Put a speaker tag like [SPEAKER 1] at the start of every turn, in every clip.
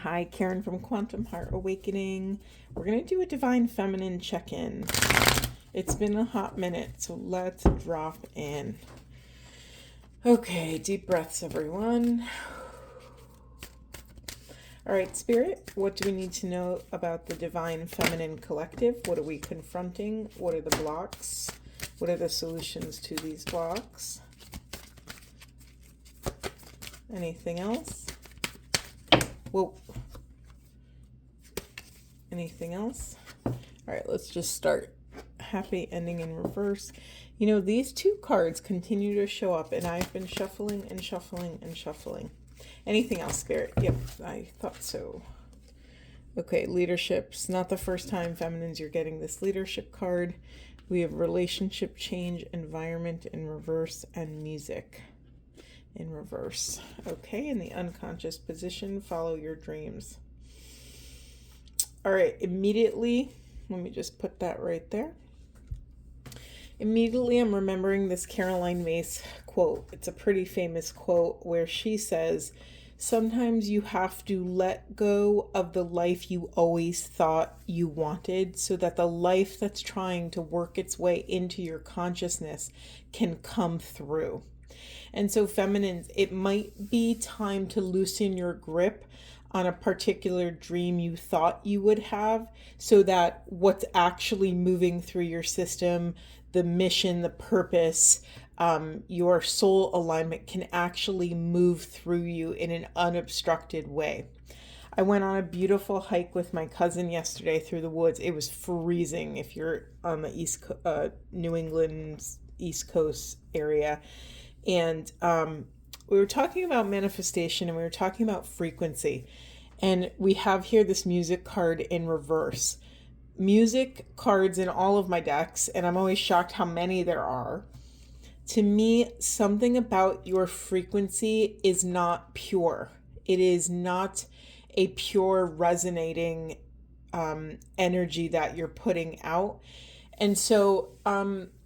[SPEAKER 1] Hi, Karen from Quantum Heart Awakening. We're going to do a Divine Feminine check-in. It's been a hot minute, so let's drop in. Okay, deep breaths, everyone. All right, Spirit, what do we need to know about the Divine Feminine Collective? What are we confronting? What are the blocks? What are the solutions to these blocks? Anything else? Whoa. Anything else? All right, let's just start. Happy ending in reverse. You know, these two cards continue to show up, and I've been shuffling and shuffling and shuffling. Anything else, Spirit? Yep, I thought so. Okay, leadership's not the first time, feminines, you're getting this leadership card. We have relationship change, environment in reverse, and music in reverse. Okay, in the unconscious position, follow your dreams. All right, immediately, let me just put that right there. Immediately, I'm remembering this Caroline Myss quote. It's a pretty famous quote where she says, sometimes you have to let go of the life you always thought you wanted so that the life that's trying to work its way into your consciousness can come through. And so, feminines, it might be time to loosen your grip on a particular dream you thought you would have so that what's actually moving through your system, the mission, the purpose, your soul alignment can actually move through you in an unobstructed way. I went on a beautiful hike with my cousin yesterday through the woods. It was freezing if you're on the New England's East Coast area. And we were talking about manifestation and we were talking about frequency. And we have here this music card in reverse. Music cards in all of my decks, and I'm always shocked how many there are. To me, something about your frequency is not pure. It is not a pure resonating energy that you're putting out. And so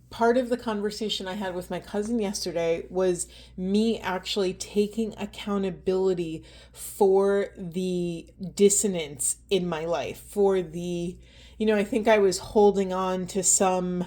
[SPEAKER 1] part of the conversation I had with my cousin yesterday was me actually taking accountability for the dissonance in my life, for the, I think I was holding on to some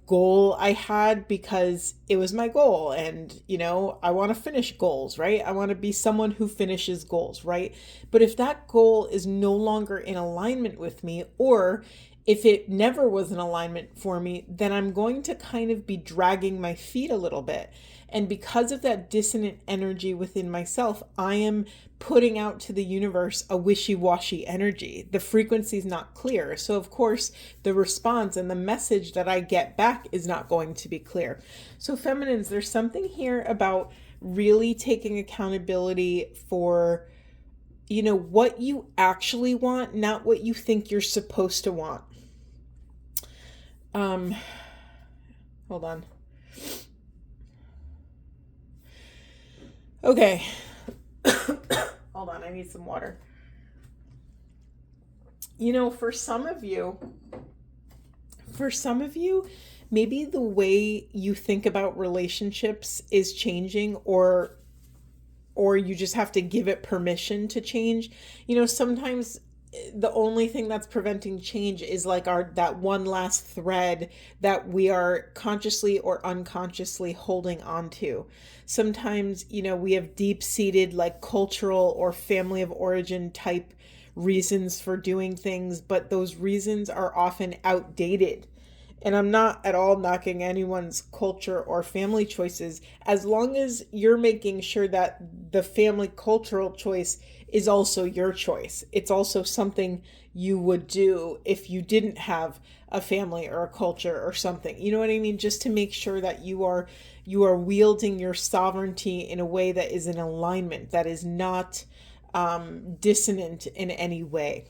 [SPEAKER 1] goal I had because it was my goal. And, I want to finish goals, right? I want to be someone who finishes goals, right? But if that goal is no longer in alignment with me, or if it never was in alignment for me, then I'm going to kind of be dragging my feet a little bit. And because of that dissonant energy within myself, I am putting out to the universe a wishy-washy energy. The frequency is not clear. So of course, the response and the message that I get back is not going to be clear. So feminines, there's something here about really taking accountability for, what you actually want, not what you think you're supposed to want. Hold on. Okay. Hold on, I need some water. For some of you, maybe the way you think about relationships is changing, or you just have to give it permission to change. Sometimes the only thing that's preventing change is that one last thread that we are consciously or unconsciously holding on to. Sometimes, we have deep-seated cultural or family of origin type reasons for doing things, but those reasons are often outdated. And I'm not at all knocking anyone's culture or family choices, as long as you're making sure that the family cultural choice is also your choice. It's also something you would do if you didn't have a family or a culture or something. You know what I mean? Just to make sure that you are wielding your sovereignty in a way that is in alignment, that is not dissonant in any way.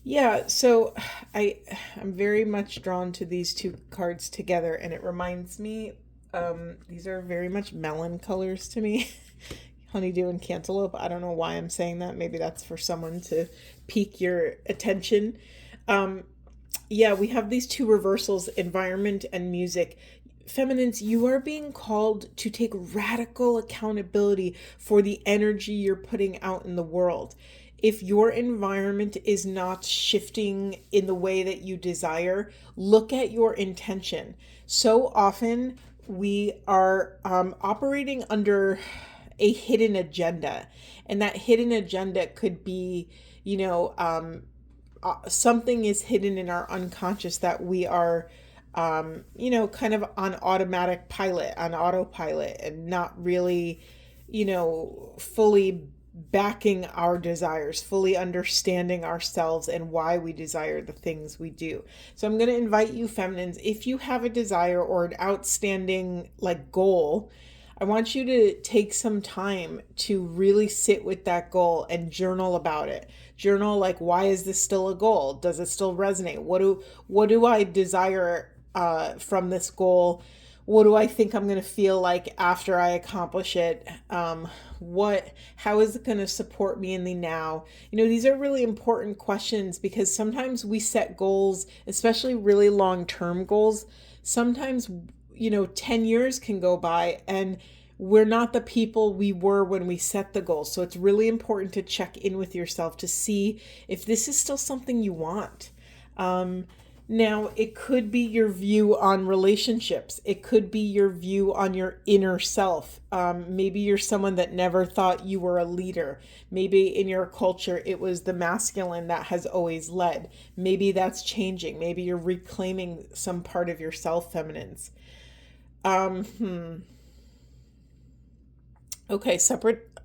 [SPEAKER 1] Yeah, so I'm very much drawn to these two cards together, and it reminds me, these are very much melon colors to me. Honeydew and cantaloupe. I don't know why I'm saying that. Maybe that's for someone to pique your attention. Yeah, we have these two reversals, environment and music. Feminines, you are being called to take radical accountability for the energy you're putting out in the world. If your environment is not shifting in the way that you desire, look at your intention. So often we are operating under a hidden agenda, and that hidden agenda could be, you know, something is hidden in our unconscious that we are kind of on automatic pilot, on autopilot, and not really, fully backing our desires, fully understanding ourselves and why we desire the things we do. So I'm going to invite you, feminines, if you have a desire or an outstanding goal, I want you to take some time to really sit with that goal and journal about it. Journal, why is this still a goal? Does it still resonate? What do I desire from this goal? What do I think I'm going to feel like after I accomplish it? How is it going to support me in the now? These are really important questions, because sometimes we set goals, especially really long-term goals. Sometimes 10 years can go by and we're not the people we were when we set the goal. So it's really important to check in with yourself to see if this is still something you want. Now, it could be your view on relationships. It could be your view on your inner self. Maybe you're someone that never thought you were a leader. Maybe in your culture, it was the masculine that has always led. Maybe that's changing. Maybe you're reclaiming some part of yourself, feminines. Okay,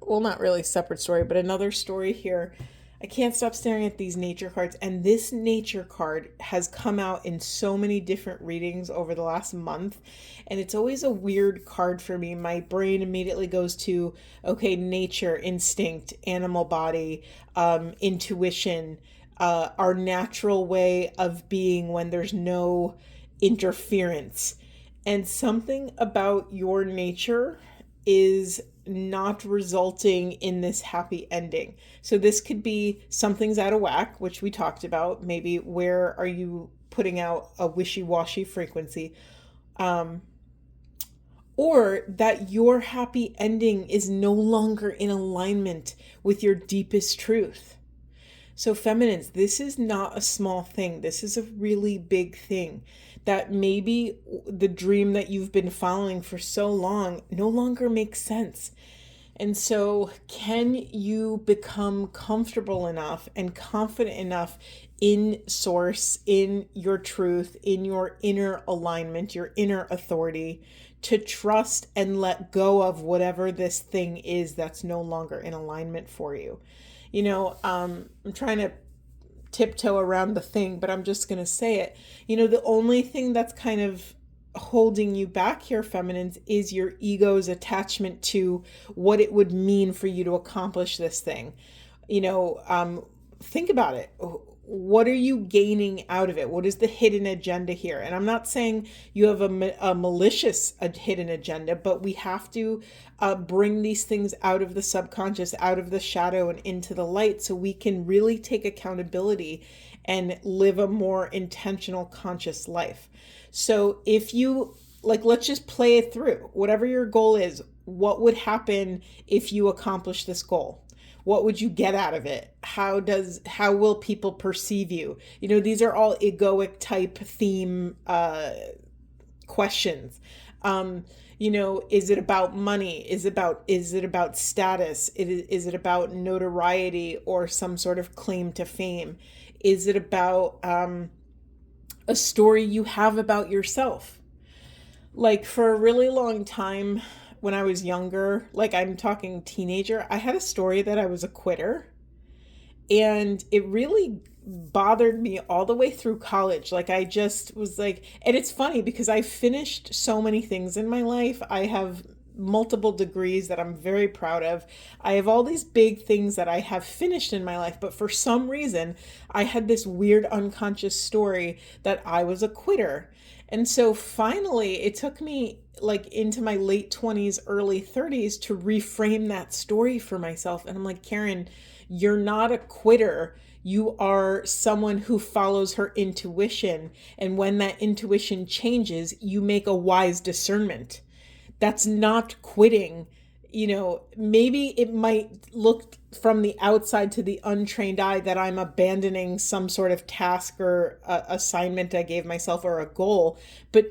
[SPEAKER 1] not really separate story, but another story here. I can't stop staring at these nature cards, and this nature card has come out in so many different readings over the last month, and it's always a weird card for me. My brain immediately goes to, okay, nature, instinct, animal body, intuition, our natural way of being when there's no interference. And something about your nature is not resulting in this happy ending. So this could be something's out of whack, which we talked about. Maybe where are you putting out a wishy-washy frequency? Or that your happy ending is no longer in alignment with your deepest truth. So feminines, this is not a small thing. This is a really big thing, that maybe the dream that you've been following for so long no longer makes sense. And so can you become comfortable enough and confident enough in source, in your truth, in your inner alignment, your inner authority, to trust and let go of whatever this thing is that's no longer in alignment for you? I'm trying to tiptoe around the thing, but I'm just going to say it. The only thing that's kind of holding you back here, feminines, is your ego's attachment to what it would mean for you to accomplish this thing. Think about it. What are you gaining out of it? What is the hidden agenda here? And I'm not saying you have a malicious hidden agenda, but we have to bring these things out of the subconscious, out of the shadow, and into the light, so we can really take accountability and live a more intentional, conscious life. So if you, let's just play it through. Whatever your goal is, what would happen if you accomplish this goal? What would you get out of it? How will people perceive you? These are all egoic type theme questions. Is it about money? Is it about status? Is it about notoriety or some sort of claim to fame? Is it about a story you have about yourself? For a really long time, when I was younger, I'm talking teenager, I had a story that I was a quitter. And it really bothered me all the way through college. I just was and it's funny because I finished so many things in my life. I have multiple degrees that I'm very proud of. I have all these big things that I have finished in my life, but for some reason, I had this weird unconscious story that I was a quitter. And so finally, it took me into my late 20s, early 30s to reframe that story for myself. And I'm like, Karen, you're not a quitter. You are someone who follows her intuition. And when that intuition changes, you make a wise discernment. That's not quitting. Maybe it might look from the outside to the untrained eye that I'm abandoning some sort of task or assignment I gave myself or a goal. But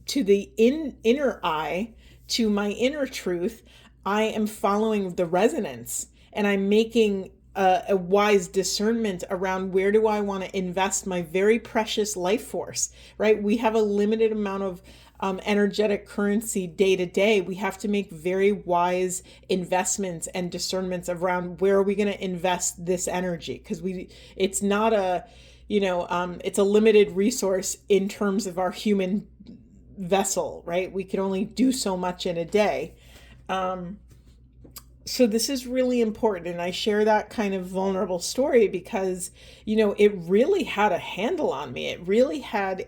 [SPEAKER 1] to the inner eye, to my inner truth, I am following the resonance, and I'm making a wise discernment around where do I want to invest my very precious life force, right? We have a limited amount of energetic currency day to day. We have to make very wise investments and discernments around where are we going to invest this energy, because it's not a, it's a limited resource in terms of our human vessel, right? We can only do so much in a day. So this is really important. And I share that kind of vulnerable story because, it really had a handle on me. It really had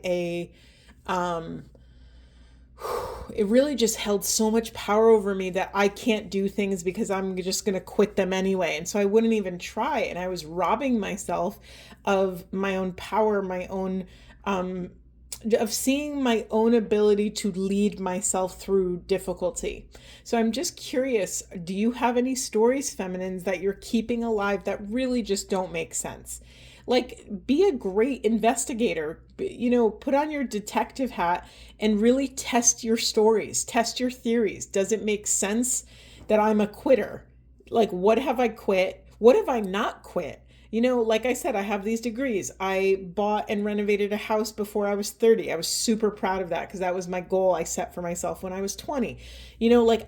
[SPEAKER 1] it really just held so much power over me that I can't do things because I'm just going to quit them anyway. And so I wouldn't even try. And I was robbing myself of my own power, my own, of seeing my own ability to lead myself through difficulty. So I'm just curious, do you have any stories, feminines, that you're keeping alive that really just don't make sense? Like, be a great investigator, put on your detective hat and really test your stories, test your theories. Does it make sense that I'm a quitter? Like, what have I quit? What have I not quit? Like I said, I have these degrees. I bought and renovated a house before I was 30. I was super proud of that because that was my goal I set for myself when I was 20.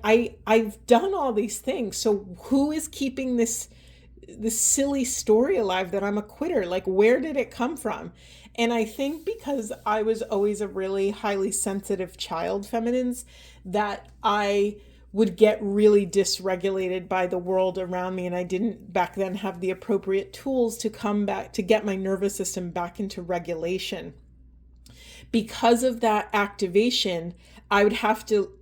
[SPEAKER 1] I've done all these things. So who is keeping this silly story alive that I'm a quitter? Like, where did it come from? And I think because I was always a really highly sensitive child, feminines, that I would get really dysregulated by the world around me. And I didn't back then have the appropriate tools to come back, to get my nervous system back into regulation. Because of that activation, I would have to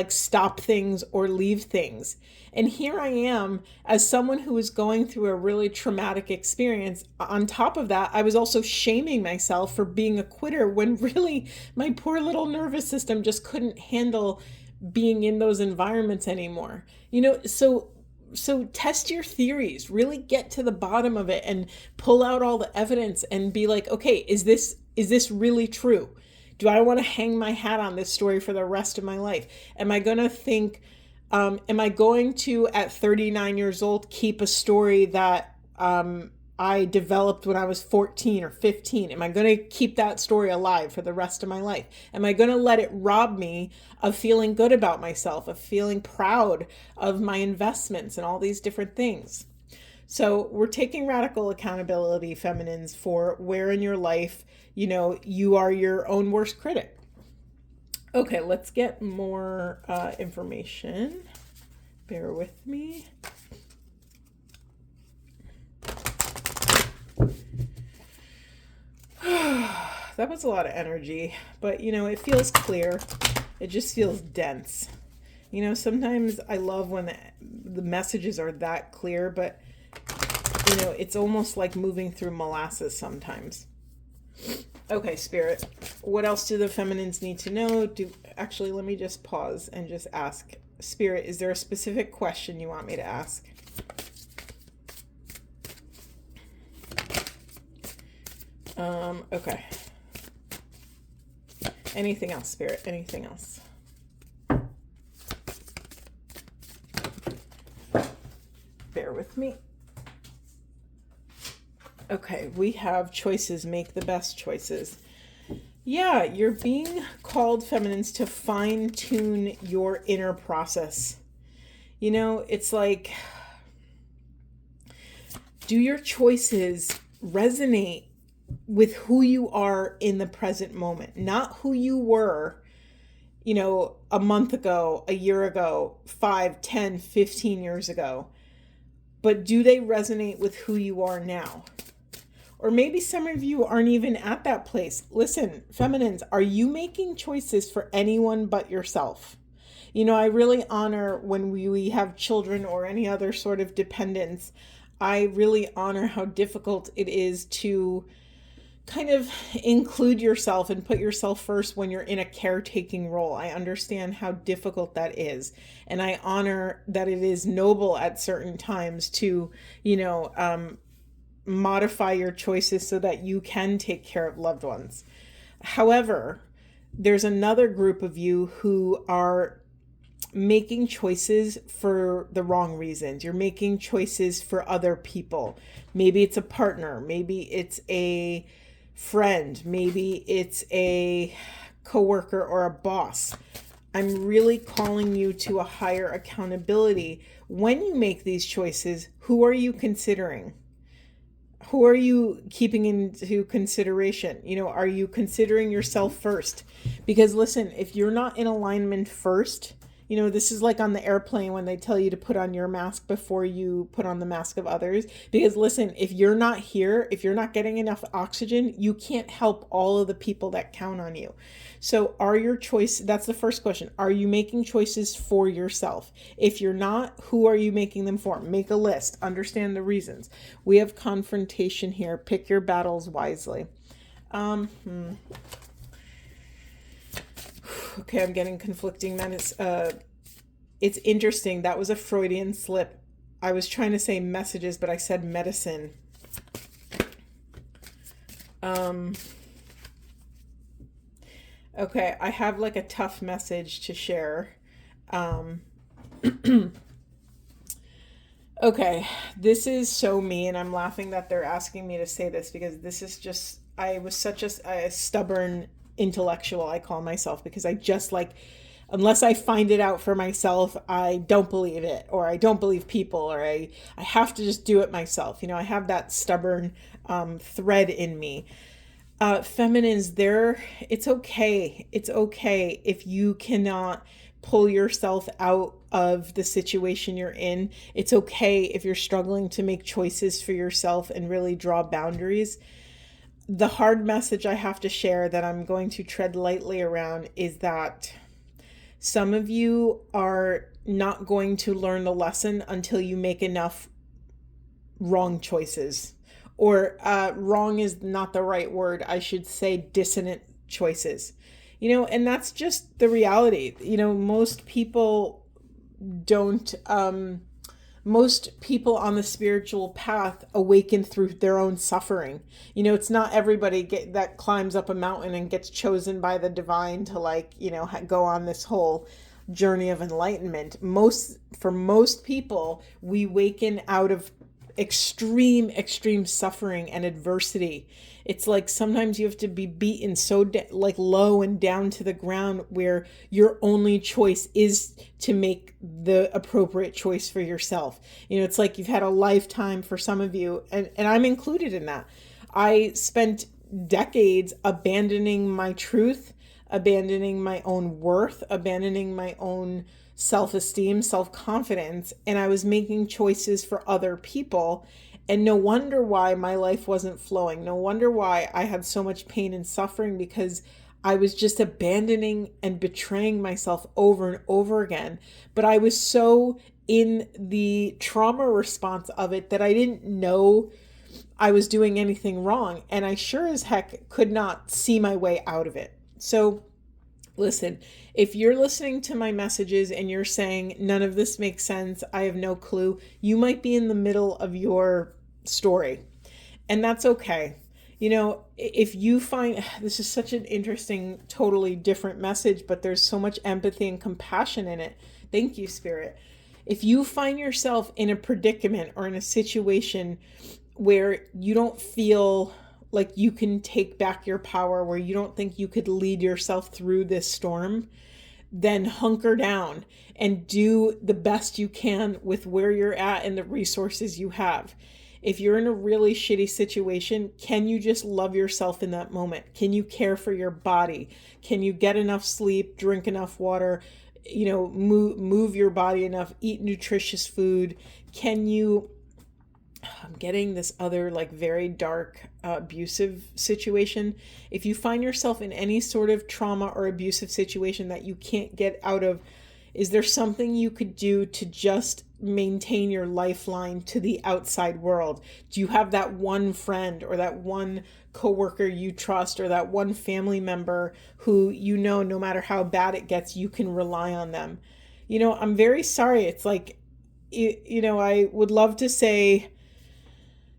[SPEAKER 1] stop things or leave things. And here I am as someone who is going through a really traumatic experience. On top of that, I was also shaming myself for being a quitter when really my poor little nervous system just couldn't handle being in those environments anymore. So test your theories, really get to the bottom of it and pull out all the evidence and be like, okay, is this really true? Do I want to hang my hat on this story for the rest of my life? Am I going to, at 39 years old, keep a story that I developed when I was 14 or 15? Am I going to keep that story alive for the rest of my life? Am I going to let it rob me of feeling good about myself, of feeling proud of my investments and all these different things? So we're taking radical accountability, feminines, for where in your life, you are your own worst critic. Okay, let's get more information. Bear with me. That was a lot of energy, but it feels clear. It just feels dense. Sometimes I love when the messages are that clear, but it's almost like moving through molasses sometimes. Okay, Spirit, what else do the feminines need to know? Actually, let me just pause and just ask. Spirit, is there a specific question you want me to ask? Okay. Anything else, Spirit? Anything else? Bear with me. Okay, we have choices. Make the best choices. Yeah, you're being called, feminines, to fine-tune your inner process. It's like, do your choices resonate with who you are in the present moment? Not who you were, a month ago, a year ago, 5, 10, 15 years ago. But do they resonate with who you are now? Or maybe some of you aren't even at that place. Listen, feminines, are you making choices for anyone but yourself? I really honor when we have children or any other sort of dependence. I really honor how difficult it is to kind of include yourself and put yourself first when you're in a caretaking role. I understand how difficult that is. And I honor that it is noble at certain times to, modify your choices so that you can take care of loved ones. However, there's another group of you who are making choices for the wrong reasons. You're making choices for other people. Maybe it's a partner, maybe it's a friend, maybe it's a coworker or a boss. I'm really calling you to a higher accountability. When you make these choices, who are you considering? Who are you keeping into consideration? Are you considering yourself first? Because listen, if you're not in alignment first, this is like on the airplane when they tell you to put on your mask before you put on the mask of others. Because listen, if you're not here, if you're not getting enough oxygen, you can't help all of the people that count on you. So that's the first question. Are you making choices for yourself? If you're not, who are you making them for? Make a list. Understand the reasons. We have confrontation here. Pick your battles wisely. Okay, I'm getting conflicting. It's interesting. That was a Freudian slip. I was trying to say messages, but I said medicine. Okay, I have like a tough message to share. Okay, this is so me, and I'm laughing that they're asking me to say this because this is just, I was such a stubborn intellectual, I call myself, because I just unless I find it out for myself, I don't believe it, or I don't believe people, or I have to just do it myself. I have that stubborn thread in me. Feminines, it's okay. It's okay if you cannot pull yourself out of the situation you're in. It's okay if you're struggling to make choices for yourself and really draw boundaries. The hard message I have to share that I'm going to tread lightly around is that some of you are not going to learn the lesson until you make enough wrong choices. Or wrong is not the right word. I should say dissonant choices. And that's just the reality. Most people don't... most people on the spiritual path awaken through their own suffering. It's not everybody that climbs up a mountain and gets chosen by the divine to go on this whole journey of enlightenment. For most people, we waken out of extreme suffering and adversity. It's like sometimes you have to be beaten so low and down to the ground where your only choice is to make the appropriate choice for yourself. It's like you've had a lifetime for some of you, and I'm included in that. I spent decades abandoning my truth, abandoning my own worth, abandoning my own self-esteem, self-confidence, and I was making choices for other people. And no wonder why my life wasn't flowing. No wonder why I had so much pain and suffering, because I was just abandoning and betraying myself over and over again. But I was so in the trauma response of it that I didn't know I was doing anything wrong. And I sure as heck could not see my way out of it. So listen, if you're listening to my messages and you're saying, none of this makes sense, I have no clue, you might be in the middle of your story. And that's okay. If you find, this is such an interesting, totally different message, but there's so much empathy and compassion in it. Thank you, Spirit. If you find yourself in a predicament or in a situation where you don't feel like you can take back your power, where you don't think you could lead yourself through this storm, then hunker down and do the best you can with where you're at and the resources you have. If you're in a really shitty situation, can you just love yourself in that moment? Can you care for your body? Can you get enough sleep, drink enough water, move your body enough, eat nutritious food? Can you... I'm getting this other very dark abusive situation. If you find yourself in any sort of trauma or abusive situation that you can't get out of, Is there something you could do to just maintain your lifeline to the outside world? Do you have that one friend or that one coworker you trust or that one family member who no matter how bad it gets, you can rely on them? I'm very sorry. It's like, I would love to say,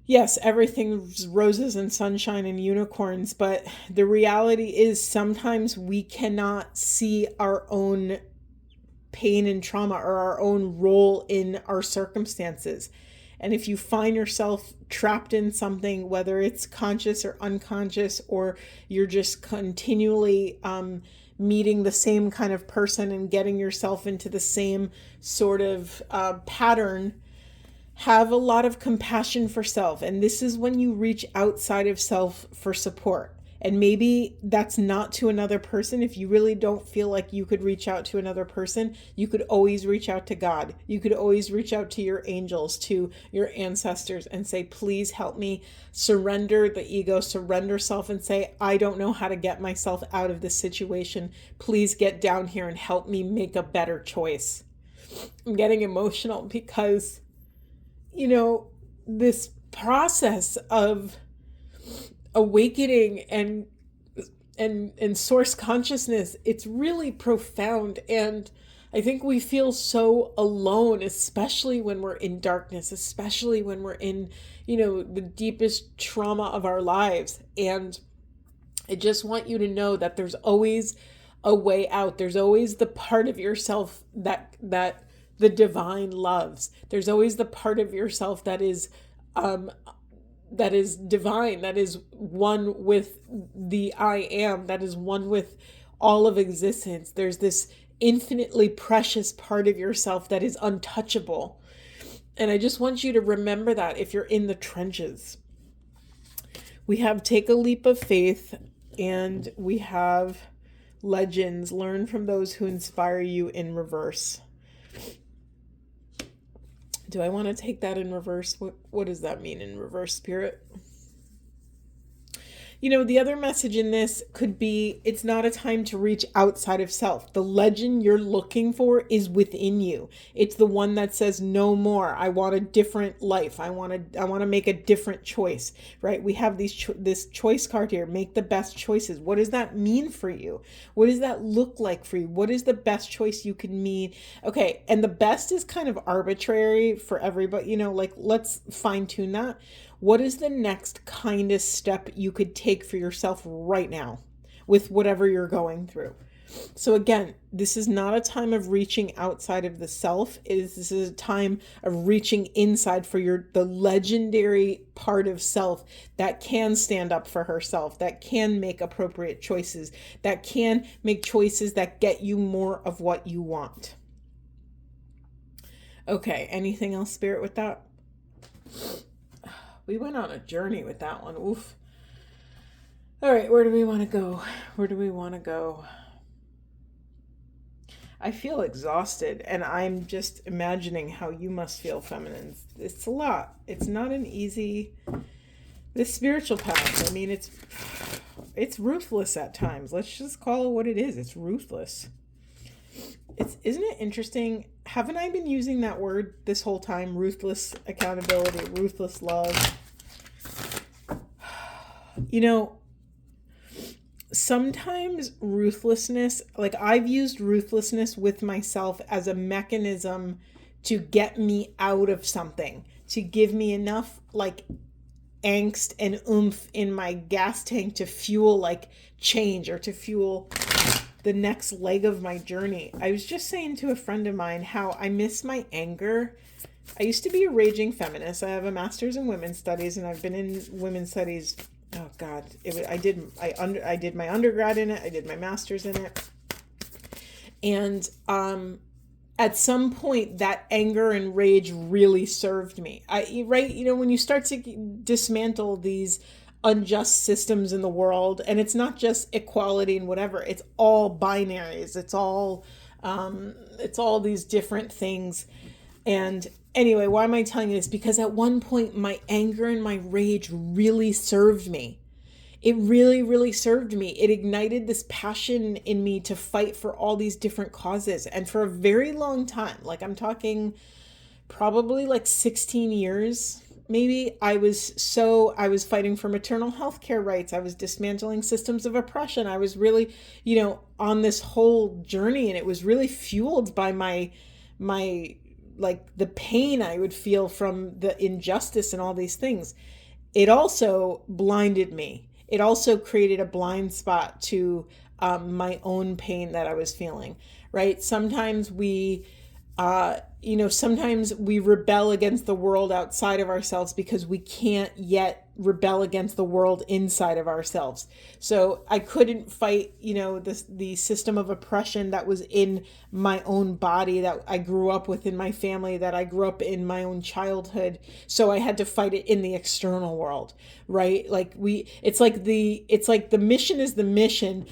[SPEAKER 1] yes, everything's roses and sunshine and unicorns, but the reality is sometimes we cannot see our own pain and trauma or our own role in our circumstances. And if you find yourself trapped in something, whether it's conscious or unconscious, or you're just continually meeting the same kind of person and getting yourself into the same sort of pattern, have a lot of compassion for self. And this is when you reach outside of self for support. And maybe that's not to another person. If you really don't feel like you could reach out to another person, you could always reach out to God. You could always reach out to your angels, to your ancestors, and say, please help me surrender the ego, surrender self, and say, I don't know how to get myself out of this situation. Please get down here and help me make a better choice. I'm getting emotional because, this process of awakening and source consciousness, it's really profound. And I think we feel so alone, especially when we're in darkness, especially when we're in, the deepest trauma of our lives. And I just want you to know that there's always a way out. There's always the part of yourself that the divine loves. There's always the part of yourself that is divine, that is one with the I am, that is one with all of existence. There's this infinitely precious part of yourself that is untouchable. And I just want you to remember that if you're in the trenches. We have Take a Leap of Faith, and we have Legends, Learn from Those Who Inspire You, in reverse. Do I want to take that in reverse? What does that mean in reverse, Spirit? The other message in this could be, it's not a time to reach outside of self. The legend you're looking for is within you. It's the one that says, no more. I want a different life. I want to make a different choice, right? We have this choice card here. Make the best choices. What does that mean for you? What does that look like for you? What is the best choice you can mean? Okay. And the best is kind of arbitrary for everybody, let's fine tune that. What is the next kindest step you could take for yourself right now with whatever you're going through? So again, this is not a time of reaching outside of the self. This is a time of reaching inside for the legendary part of self that can stand up for herself, that can make appropriate choices, that can make choices that get you more of what you want. Okay, anything else, Spirit, with that? We went on a journey with that one. Oof. All right, where do we want to go? I feel exhausted, and I'm just imagining how you must feel, feminines. It's a lot. It's not an easy... This spiritual path, it's ruthless at times. Let's just call it what it is. It's ruthless. Isn't it interesting? Haven't I been using that word this whole time? Ruthless accountability, ruthless love. Sometimes ruthlessness, I've used ruthlessness with myself as a mechanism to get me out of something, to give me enough angst and oomph in my gas tank to fuel change, or to fuel the next leg of my journey. I was just saying to a friend of mine how I miss my anger. I used to be a raging feminist. I have a master's in women's studies, and I've been in women's studies. Oh God, I did my undergrad in it. I did my master's in it. And at some point, that anger and rage really served me. When you start to dismantle these unjust systems in the world, and it's not just equality and whatever, it's all binaries, it's all these different things. And anyway, why am I telling you this? Because at one point my anger and my rage really served me. it really, really served me. It ignited this passion in me to fight for all these different causes. And for a very long time, like I'm talking probably like 16 years, maybe, I was fighting for maternal health care rights. I was dismantling systems of oppression. I was really, on this whole journey, and it was really fueled by my like the pain I would feel from the injustice and all these things. It also blinded me. It also created a blind spot to my own pain that I was feeling, right? Sometimes we rebel against the world outside of ourselves because we can't yet rebel against the world inside of ourselves. So I couldn't fight, the system of oppression that was in my own body, that I grew up with in my family, that I grew up in my own childhood. So I had to fight it in the external world, right? It's like the mission is the mission,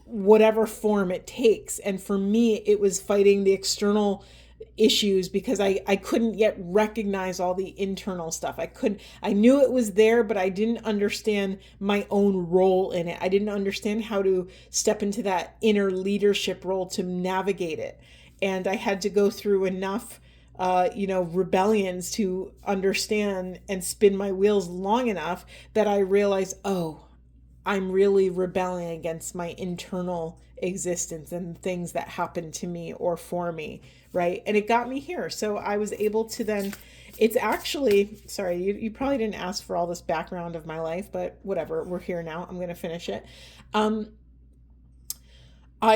[SPEAKER 1] whatever form it takes. And for me, it was fighting the external issues because I couldn't yet recognize all the internal stuff. I knew it was there, but I didn't understand my own role in it. I didn't understand how to step into that inner leadership role to navigate it. And I had to go through enough rebellions to understand and spin my wheels long enough that I realized, oh, I'm really rebelling against my internal existence and things that happen to me or for me, right? And it got me here. So I was able to then, it's actually, sorry, you probably didn't ask for all this background of my life, but whatever, we're here now. I'm going to finish it. I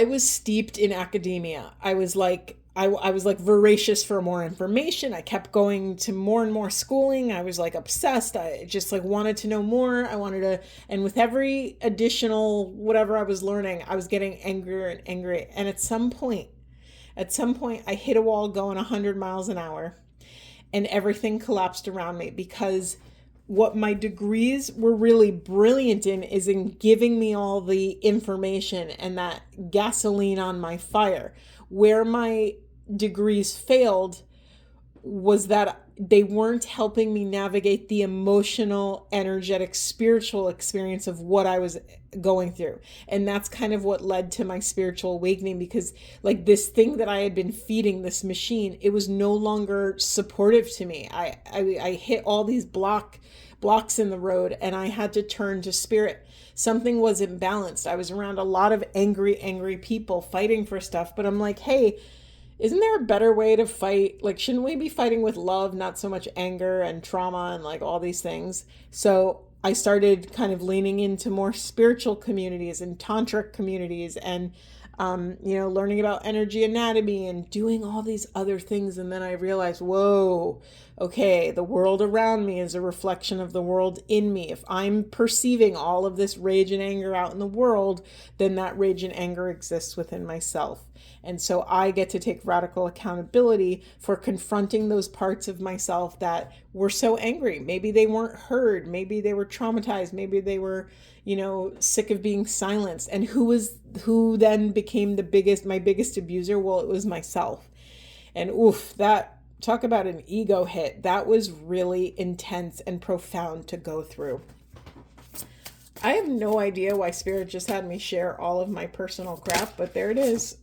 [SPEAKER 1] was steeped in academia. I was like voracious for more information. I kept going to more and more schooling. I was like obsessed. I just like wanted to know more. And with every additional whatever I was learning, I was getting angrier and angrier. And at some point, I hit a wall going 100 miles an hour, and everything collapsed around me, because what my degrees were really brilliant in is in giving me all the information and that gasoline on my fire. Where my degrees failed was that they weren't helping me navigate the emotional, energetic, spiritual experience of what I was going through. And that's kind of what led to my spiritual awakening, because like this thing that I had been feeding, this machine, it was no longer supportive to me. I hit all these blocks in the road, and I had to turn to spirit. Something was imbalanced. I was around a lot of angry people fighting for stuff, but I'm like, hey, isn't there a better way to fight? Like, shouldn't we be fighting with love, not so much anger and trauma and like all these things? So I started kind of leaning into more spiritual communities and tantric communities, and learning about energy anatomy and doing all these other things. And then I realized, whoa, okay, the world around me is a reflection of the world in me. If I'm perceiving all of this rage and anger out in the world, then that rage and anger exists within myself. And so I get to take radical accountability for confronting those parts of myself that were so angry. Maybe they weren't heard. Maybe they were traumatized. Maybe they were, sick of being silenced. And who then became my biggest abuser? Well, it was myself. And talk about an ego hit. That was really intense and profound to go through. I have no idea why Spirit just had me share all of my personal crap, but there it is.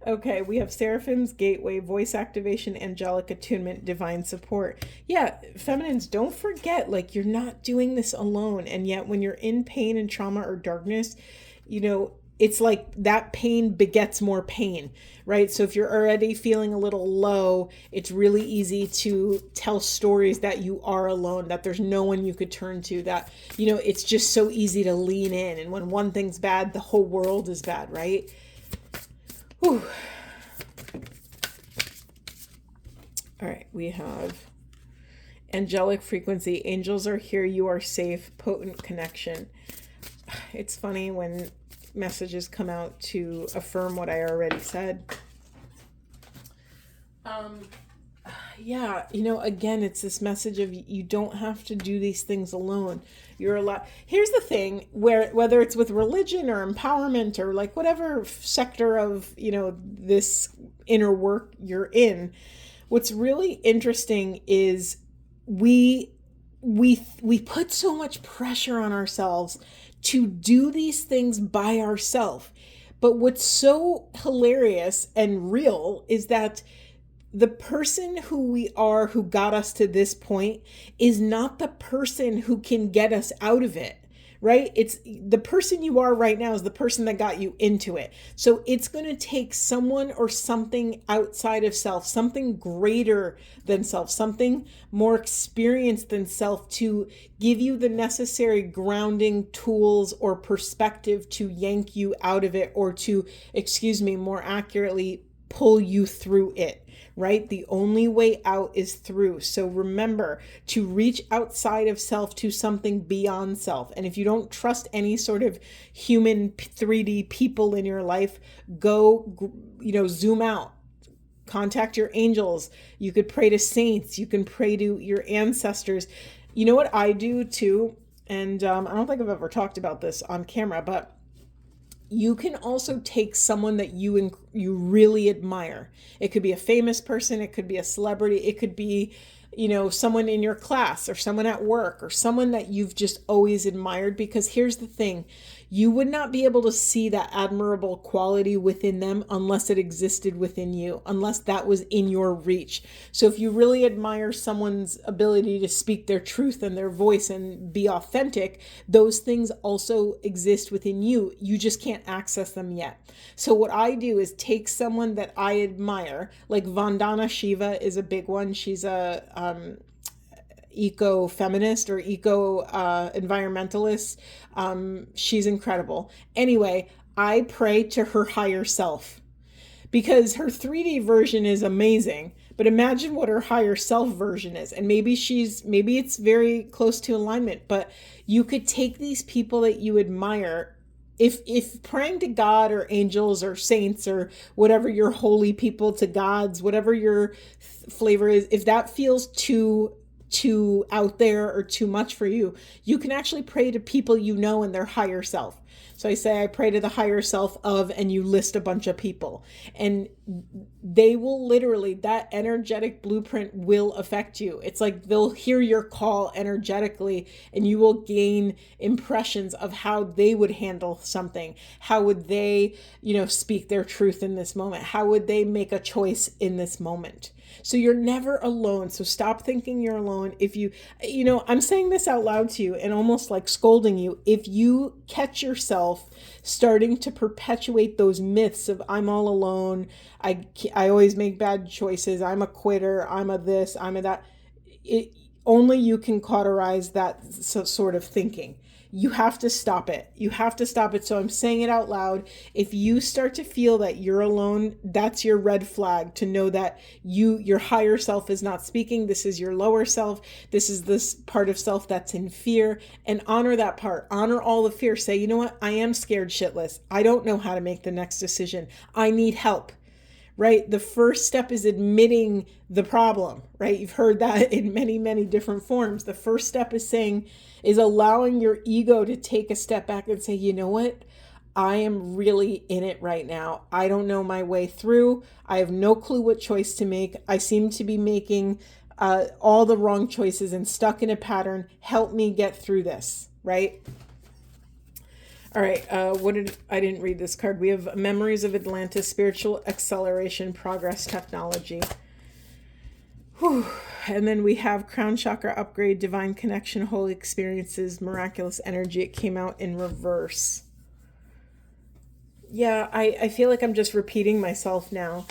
[SPEAKER 1] Okay, we have Seraphim's Gateway, Voice Activation, Angelic Attunement, Divine Support. Yeah, feminines, don't forget, like, you're not doing this alone. And yet when you're in pain and trauma or darkness, it's like that pain begets more pain, right? So if you're already feeling a little low, it's really easy to tell stories that you are alone, that there's no one you could turn to, that, it's just so easy to lean in. And when one thing's bad, the whole world is bad, right? Whew. All right, we have angelic frequency. Angels are here. You are safe. Potent connection. It's funny when messages come out to affirm what I already said. Again, it's this message of you don't have to do these things alone. You're allowed. Here's the thing, whether it's with religion or empowerment or like whatever sector of, this inner work you're in, what's really interesting is we we put so much pressure on ourselves to do these things by ourselves. But what's so hilarious and real is that the person who we are, who got us to this point, is not the person who can get us out of it, right? It's the person you are right now is the person that got you into it. So it's going to take someone or something outside of self, something greater than self, something more experienced than self, to give you the necessary grounding tools or perspective to yank you out of it, or to, more accurately, pull you through it. Right? The only way out is through. So remember to reach outside of self to something beyond self. And if you don't trust any sort of human 3D people in your life, go, zoom out. Contact your angels. You could pray to saints. You can pray to your ancestors. You know what I do too? And I don't think I've ever talked about this on camera, but you can also take someone that you really admire. It could be a famous person, it could be a celebrity, it could be, someone in your class or someone at work or someone that you've just always admired. Because here's the thing, you would not be able to see that admirable quality within them unless it existed within you, unless that was in your reach. So if you really admire someone's ability to speak their truth and their voice and be authentic, those things also exist within you. You just can't access them yet. So what I do is take someone that I admire, like Vandana Shiva is a big one. She's a eco-feminist or eco-environmentalist. She's incredible. Anyway, I pray to her higher self, because her 3D version is amazing, but imagine what her higher self version is. And maybe it's very close to alignment, but you could take these people that you admire. If praying to God or angels or saints or whatever your holy people, to gods, whatever your flavor is, if that feels too out there or too much for you, you can actually pray to people and their higher self. So I say I pray to the higher self of, and you list a bunch of people, and they will literally, that energetic blueprint will affect you. It's like they'll hear your call energetically, and you will gain impressions of how they would handle something. How would they, speak their truth in this moment? How would they make a choice in this moment? So you're never alone. So stop thinking you're alone. If I'm saying this out loud to you and almost like scolding you. If you catch yourself starting to perpetuate those myths of I'm all alone, I always make bad choices, I'm a quitter, I'm a this, I'm a that, only you can cauterize that sort of thinking. You have to stop it. You have to stop it. So I'm saying it out loud. If you start to feel that you're alone, that's your red flag to know that your higher self is not speaking. This is your lower self. This is this part of self that's in fear, and honor that part. Honor all the fear. Say, you know what? I am scared shitless. I don't know how to make the next decision. I need help. Right? The first step is admitting the problem, right? You've heard that in many, many different forms. The first step is allowing your ego to take a step back and say, you know what? I am really in it right now. I don't know my way through. I have no clue what choice to make. I seem to be making all the wrong choices and stuck in a pattern. Help me get through this, right? All right, I didn't read this card. We have Memories of Atlantis, Spiritual Acceleration, Progress Technology. Whew. And then we have Crown Chakra Upgrade, Divine Connection, Holy Experiences, Miraculous Energy. It came out in reverse. Yeah, I feel like I'm just repeating myself now.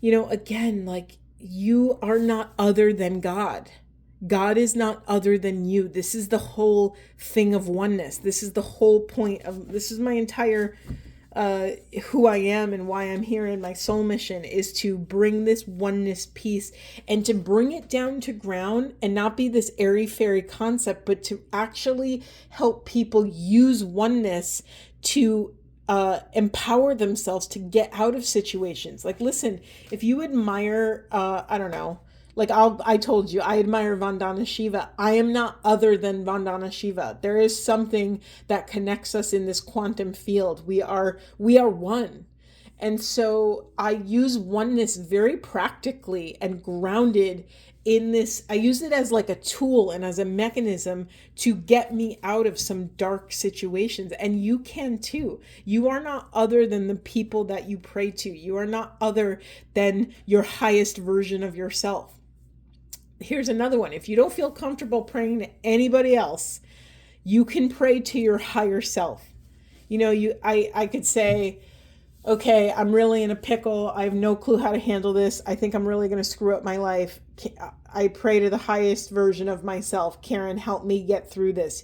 [SPEAKER 1] Again, like, you are not other than God. God is not other than you. This is the whole thing of oneness. This is the whole point this is my entire who I am and why I'm here, and my soul mission is to bring this oneness piece and to bring it down to ground and not be this airy-fairy concept, but to actually help people use oneness to empower themselves to get out of situations. Like, listen, if you admire, I don't know, like I told you, I admire Vandana Shiva. I am not other than Vandana Shiva. There is something that connects us in this quantum field. We are one. And so I use oneness very practically and grounded in this. I use it as like a tool and as a mechanism to get me out of some dark situations. And you can too. You are not other than the people that you pray to. You are not other than your highest version of yourself. Here's another one. If you don't feel comfortable praying to anybody else, you can pray to your higher self. I could say, okay, I'm really in a pickle. I have no clue how to handle this. I think I'm really going to screw up my life. I pray to the highest version of myself. Karen, help me get through this.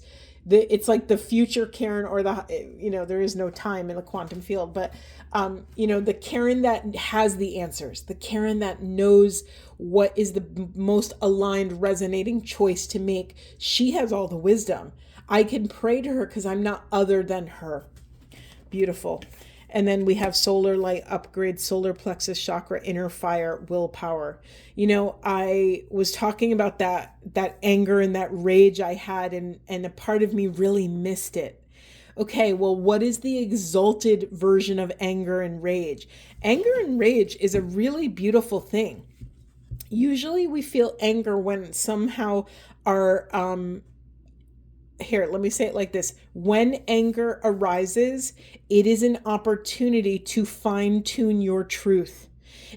[SPEAKER 1] It's like the future Karen, or there is no time in the quantum field, but, the Karen that has the answers, the Karen that knows what is the most aligned, resonating choice to make. She has all the wisdom. I can pray to her because I'm not other than her. Beautiful. And then we have solar light upgrade, solar plexus chakra, inner fire, willpower. I was talking about that anger and that rage I had, and a part of me really missed it. Okay, well, what is the exalted version of anger and rage? Anger and rage is a really beautiful thing. Usually we feel anger when somehow our here, let me say it like this. When anger arises, it is an opportunity to fine-tune your truth.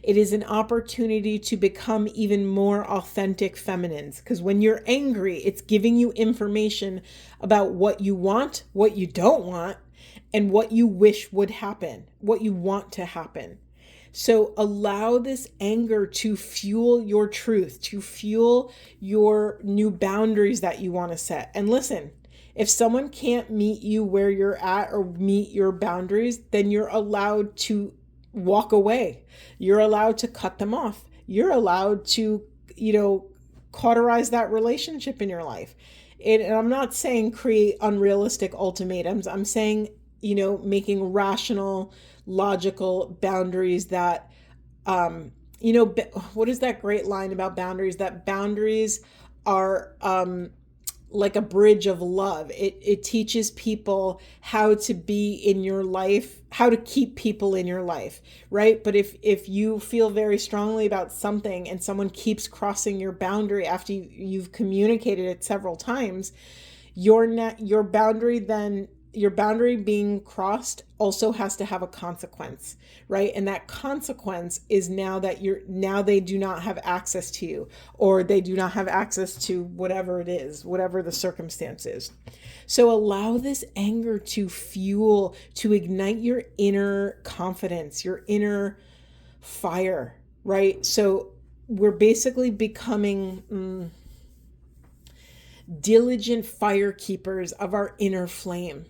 [SPEAKER 1] It is an opportunity to become even more authentic feminines. Because when you're angry, it's giving you information about what you want, what you don't want, and what you wish would happen, what you want to happen. So allow this anger to fuel your truth, to fuel your new boundaries that you want to set. And listen, if someone can't meet you where you're at or meet your boundaries, then you're allowed to walk away. You're allowed to cut them off. You're allowed to, cauterize that relationship in your life. And I'm not saying create unrealistic ultimatums. I'm saying, making rational, logical boundaries that, what is that great line about boundaries? That boundaries are like a bridge of love. It teaches people how to be in your life, how to keep people in your life, right? But if you feel very strongly about something and someone keeps crossing your boundary after you've communicated it several times, your boundary being crossed also has to have a consequence, right? And that consequence is now they do not have access to you, or they do not have access to whatever it is, whatever the circumstance is. So allow this anger to ignite your inner confidence, your inner fire, right? So we're basically becoming diligent fire keepers of our inner flame.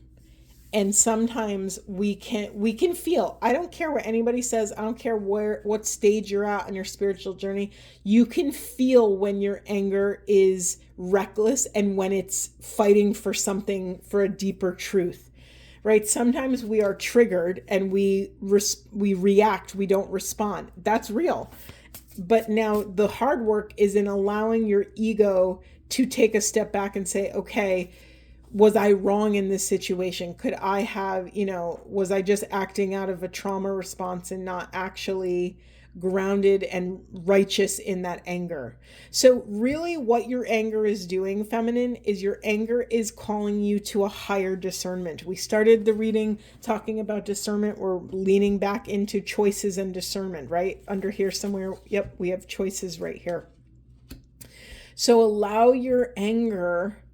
[SPEAKER 1] And sometimes we can feel, I don't care what anybody says, I don't care what stage you're at on your spiritual journey, you can feel when your anger is reckless and when it's fighting for something, for a deeper truth, right? Sometimes we are triggered and we react, we don't respond. That's real. But now the hard work is in allowing your ego to take a step back and say, okay, was I wrong in this situation? Could I have, was I just acting out of a trauma response and not actually grounded and righteous in that anger? So really what your anger is doing, feminine, is your anger is calling you to a higher discernment. We started the reading talking about discernment. We're leaning back into choices and discernment, right? Under here somewhere. Yep, we have choices right here. So allow your anger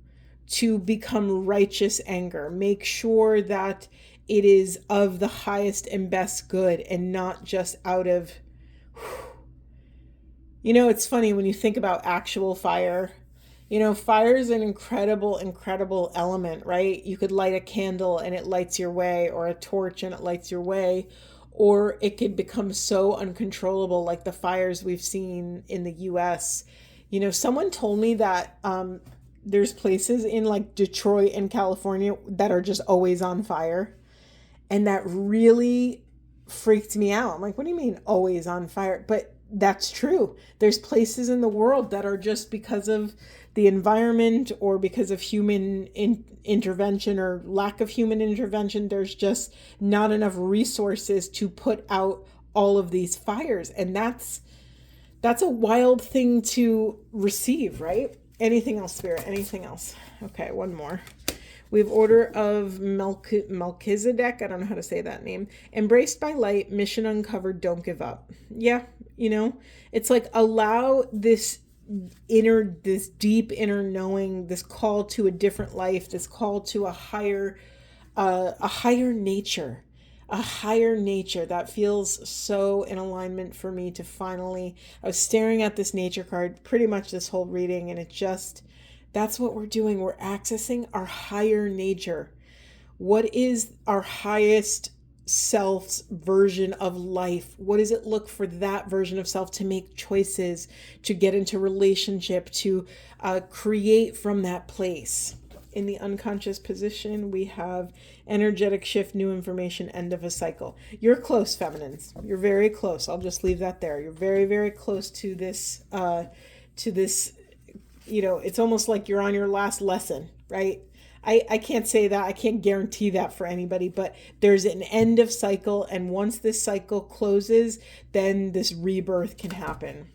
[SPEAKER 1] to become righteous anger. Make sure that it is of the highest and best good and not just out of, it's funny when you think about actual fire. Fire is an incredible, incredible element, right? You could light a candle and it lights your way, or a torch and it lights your way, or it could become so uncontrollable like the fires we've seen in the US. Someone told me that there's places in like Detroit and California that are just always on fire. And that really freaked me out. I'm like, what do you mean always on fire? But that's true. There's places in the world that are just because of the environment or because of human intervention or lack of human intervention, there's just not enough resources to put out all of these fires. And that's a wild thing to receive, right? Anything else, Spirit? Anything else? Okay, one more. We have Order of Melchizedek. I don't know how to say that name. Embraced by light, mission uncovered, don't give up. Yeah, it's like allow this deep inner knowing, this call to a different life, this call to a higher nature. A higher nature that feels so in alignment for me to finally. I was staring at this nature card pretty much this whole reading, and that's what we're doing. We're accessing our higher nature. What is our highest self's version of life? What does it look for that version of self to make choices, to get into relationship, to create from that place? In the unconscious position, we have energetic shift, new information, end of a cycle. You're close, feminines. You're very close. I'll just leave that there. You're very, very close to this, it's almost like you're on your last lesson, right? I can't say that. I can't guarantee that for anybody, but there's an end of cycle. And once this cycle closes, then this rebirth can happen.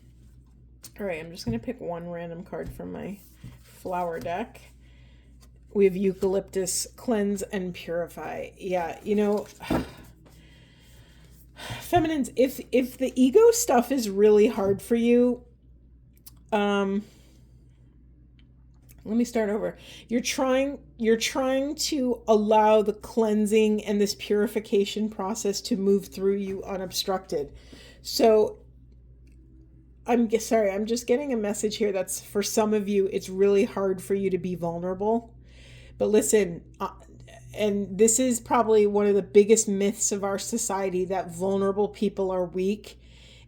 [SPEAKER 1] All right, I'm just going to pick one random card from my flower deck. We have Eucalyptus, cleanse and purify. Yeah, feminines, if the ego stuff is really hard for you, let me start over. You're trying to allow the cleansing and this purification process to move through you unobstructed. So I'm just getting a message here that's for some of you, it's really hard for you to be vulnerable. But listen, and this is probably one of the biggest myths of our society, that vulnerable people are weak.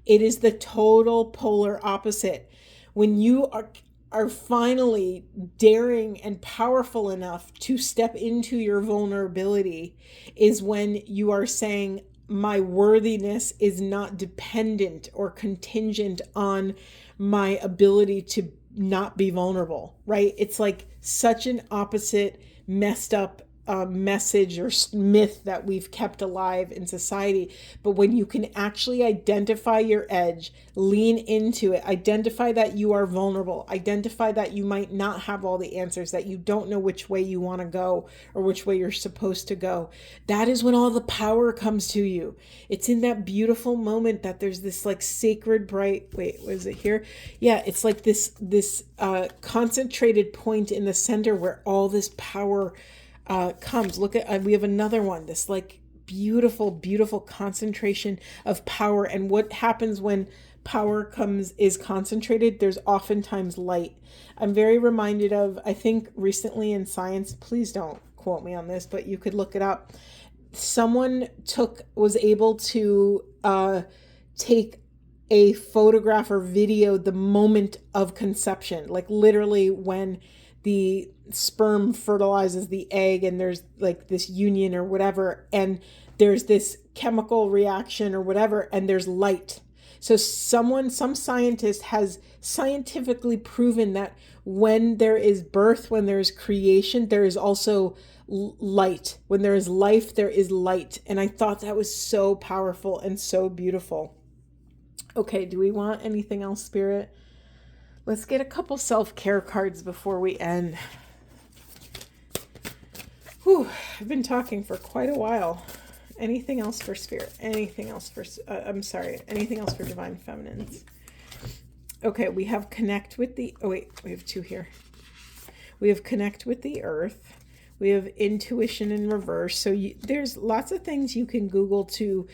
[SPEAKER 1] It is the total polar opposite. When you are finally daring and powerful enough to step into your vulnerability is when you are saying, my worthiness is not dependent or contingent on my ability to not be vulnerable, right? It's like such an opposite, messed up message or myth that we've kept alive in society. But when you can actually identify your edge, lean into it, identify that you are vulnerable, identify that you might not have all the answers, that you don't know which way you want to go or which way you're supposed to go, that is when all the power comes to you. It's in that beautiful moment that there's this like sacred bright, what is it here? Yeah, it's like this concentrated point in the center where all this power comes. Look at, we have another one, this like beautiful, beautiful concentration of power. And what happens when power is concentrated? There's oftentimes light. I'm very reminded of, I think recently in science, please don't quote me on this, but you could look it up. Someone was able to take a photograph or video the moment of conception, like literally when the sperm fertilizes the egg and there's like this union or whatever, and there's this chemical reaction or whatever, and there's light. So some scientist has scientifically proven that when there is birth, when there is creation, there is also light. When there is life, there is light. And I thought that was so powerful and so beautiful. Okay, do we want anything else, Spirit? Let's get a couple self-care cards before we end. Whew, I've been talking for quite a while. Anything else for Spirit? Anything else for, anything else for Divine Feminines? Okay, we have connect with the, we have two here. We have connect with the earth. We have intuition in reverse. So there's lots of things you can Google to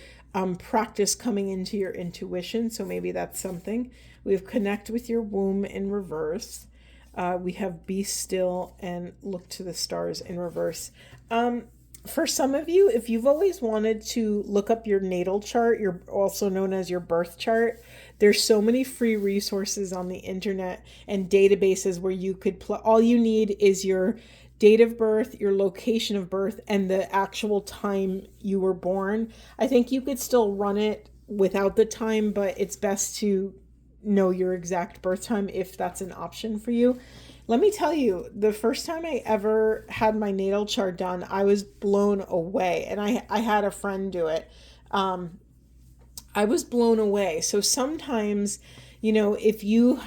[SPEAKER 1] practice coming into your intuition. So maybe that's something. We have connect with your womb in reverse. We have be still and look to the stars in reverse. For some of you, if you've always wanted to look up your natal chart, you're also known as your birth chart, there's so many free resources on the internet and databases where you could all you need is your date of birth, your location of birth, and the actual time you were born. I think you could still run it without the time, but it's best to know your exact birth time if that's an option for you. Let me tell you, the first time I ever had my natal chart done, I was blown away. And I had a friend do it. I was blown away. So sometimes, if you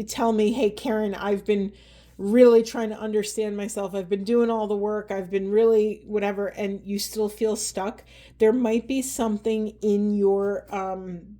[SPEAKER 1] tell me, hey Karen, I've been really trying to understand myself, I've been doing all the work, I've been really whatever, and you still feel stuck, there might be something in your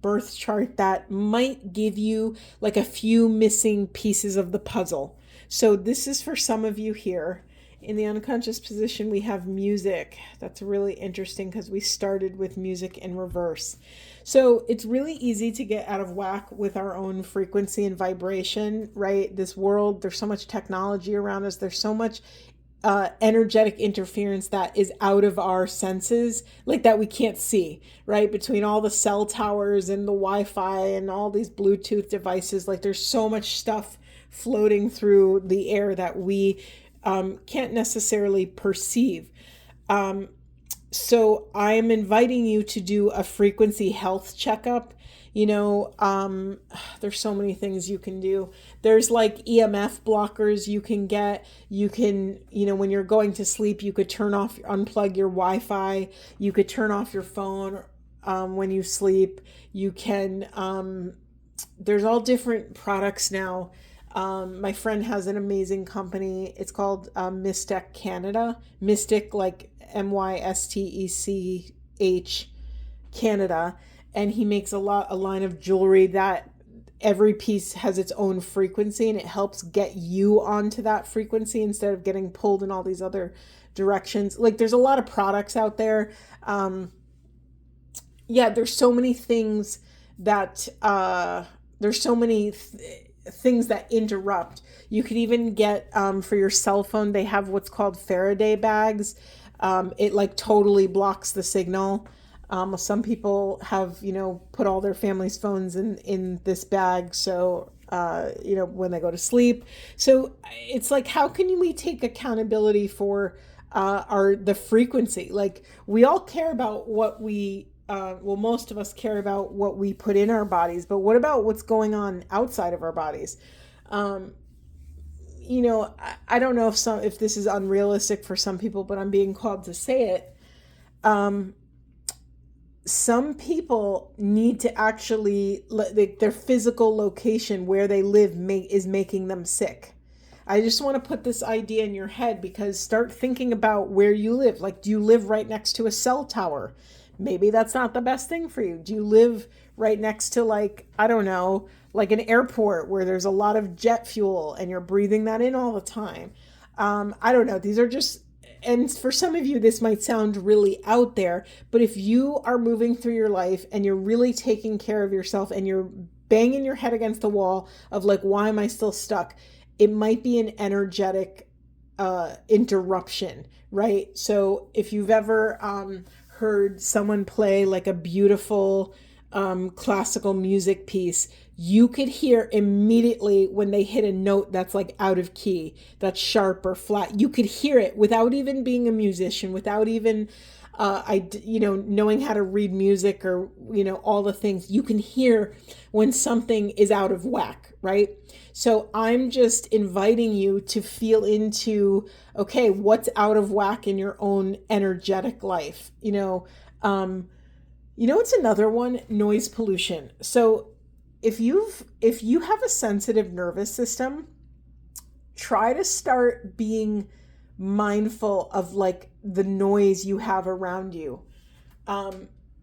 [SPEAKER 1] birth chart that might give you like a few missing pieces of the puzzle. So this is for some of you here. In the unconscious position, we have music. That's really interesting because we started with music in reverse. So it's really easy to get out of whack with our own frequency and vibration, right? This world, there's so much technology around us. There's so much energetic interference that is out of our senses, like that we can't see, right? Between all the cell towers and the Wi-Fi and all these Bluetooth devices, like there's so much stuff floating through the air that we can't necessarily perceive. So I'm inviting you to do a frequency health checkup. There's so many things you can do. There's like EMF blockers you can get. You can, when you're going to sleep, you could unplug your Wi-Fi. You could turn off your phone when you sleep. You can, there's all different products now. My friend has an amazing company. It's called Mystic Canada. Mystic, like MYSTECH Canada. And he makes a line of jewelry that every piece has its own frequency, and it helps get you onto that frequency instead of getting pulled in all these other directions. Like there's a lot of products out there. There's so many things that, things that interrupt. You could even get, for your cell phone, they have what's called Faraday bags. It like totally blocks the signal. Some people have, put all their family's phones in this bag. So, when they go to sleep. So it's like, how can we take accountability for, the frequency? Like we all care about what most of us care about what we put in our bodies, but what about what's going on outside of our bodies? I don't know if this is unrealistic for some people, but I'm being called to say it. Some people need to actually, their physical location where they live is making them sick. I just want to put this idea in your head, because start thinking about where you live. Like, do you live right next to a cell tower? Maybe that's not the best thing for you. Do you live right next to, like, I don't know, like an airport where there's a lot of jet fuel and you're breathing that in all the time? I don't know. These are just, and for some of you, this might sound really out there, but if you are moving through your life and you're really taking care of yourself and you're banging your head against the wall of like, why am I still stuck? It might be an energetic interruption, right? So if you've ever heard someone play like a beautiful classical music piece, you could hear immediately when they hit a note that's like out of key, that's sharp or flat. You could hear it without even being a musician, without even knowing how to read music or all the things. You can hear when something is out of whack, right? So I'm just inviting you to feel into, okay, what's out of whack in your own energetic life? It's another one, noise pollution. So if you have a sensitive nervous system, try to start being mindful of like the noise you have around you.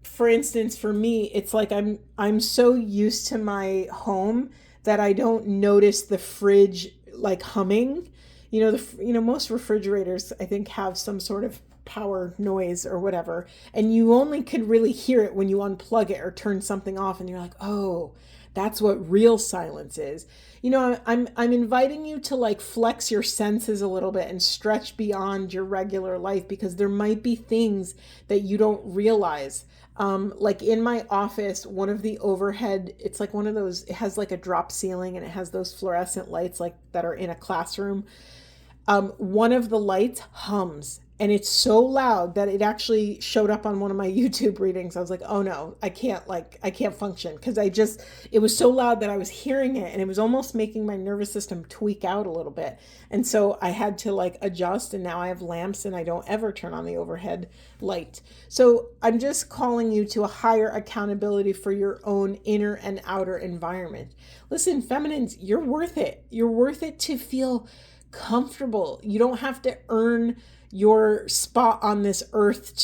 [SPEAKER 1] For instance, for me, it's like I'm so used to my home that I don't notice the fridge like humming. Most refrigerators I think have some sort of power noise or whatever, and you only could really hear it when you unplug it or turn something off, and you're like, oh, that's what real silence is. I'm inviting you to like flex your senses a little bit and stretch beyond your regular life, because there might be things that you don't realize. Like in my office, one of the overhead, it's like one of those, it has like a drop ceiling and it has those fluorescent lights like that are in a classroom. One of the lights hums and it's so loud that it actually showed up on one of my YouTube readings. I was like, oh no, I can't function, because it was so loud that I was hearing it, and it was almost making my nervous system tweak out a little bit. And so I had to like adjust, and now I have lamps and I don't ever turn on the overhead light. So I'm just calling you to a higher accountability for your own inner and outer environment. Listen, feminines, you're worth it. You're worth it to feel comfortable. You don't have to earn your spot on this earth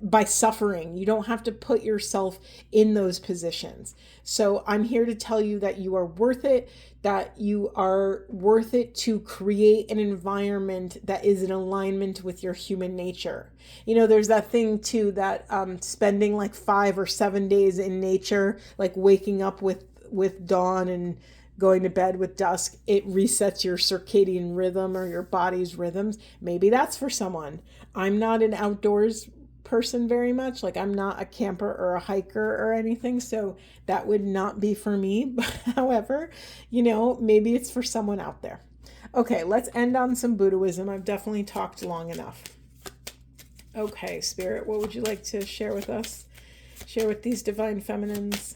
[SPEAKER 1] by suffering. You don't have to put yourself in those positions. So I'm here to tell you that you are worth it, that you are worth it to create an environment that is in alignment with your human nature. There's that thing too, that spending like 5 or 7 days in nature, like waking up with dawn and going to bed with dusk, it resets your circadian rhythm or your body's rhythms. Maybe that's for someone. I'm not an outdoors person very much. Like, I'm not a camper or a hiker or anything, so that would not be for me. However, maybe it's for someone out there. Okay, let's end on some Buddhism. I've definitely talked long enough. Okay, Spirit, what would you like to share with us? Share with these divine feminines.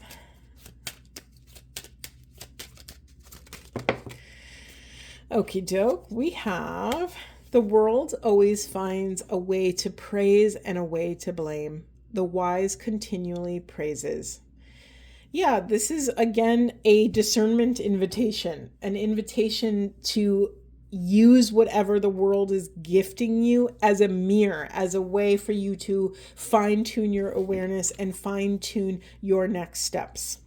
[SPEAKER 1] Okie doke, we have: the world always finds a way to praise and a way to blame. The wise continually praises. Yeah, this is again a discernment invitation, an invitation to use whatever the world is gifting you as a mirror, as a way for you to fine-tune your awareness and fine-tune your next steps.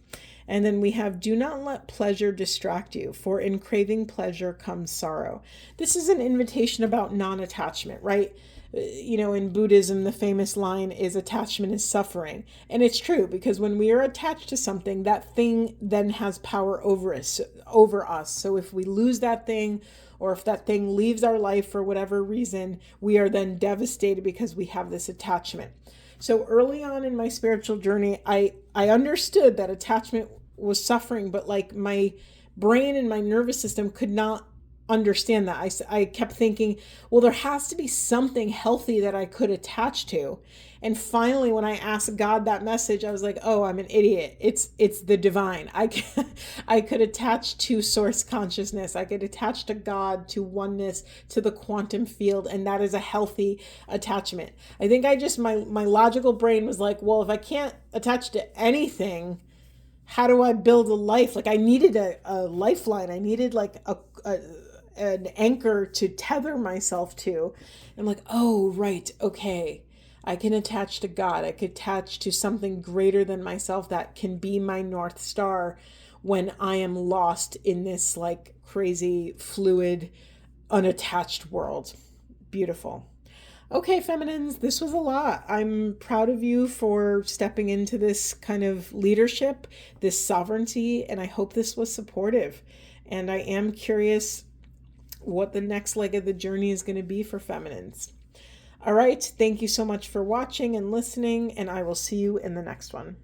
[SPEAKER 1] And then we have: do not let pleasure distract you, for in craving pleasure comes sorrow. This is an invitation about non-attachment, right? In Buddhism, the famous line is attachment is suffering. And it's true, because when we are attached to something, that thing then has power over us. So if we lose that thing, or if that thing leaves our life for whatever reason, we are then devastated because we have this attachment. So early on in my spiritual journey, I understood that attachment was suffering, but like my brain and my nervous system could not understand that. I kept thinking, well, there has to be something healthy that I could attach to. And finally, when I asked God that message, I was like, oh, I'm an idiot. It's the divine. I could attach to source consciousness. I could attach to God, to oneness, to the quantum field. And that is a healthy attachment. I think my logical brain was like, well, if I can't attach to anything, how do I build a life? Like, I needed a lifeline. I needed like an anchor to tether myself to. I'm like, oh, right. Okay. I can attach to God. I could attach to something greater than myself that can be my North Star when I am lost in this like crazy, fluid, unattached world. Beautiful. Okay, feminines, this was a lot. I'm proud of you for stepping into this kind of leadership, this sovereignty, and I hope this was supportive. And I am curious what the next leg of the journey is going to be for feminines. All right, thank you so much for watching and listening, and I will see you in the next one.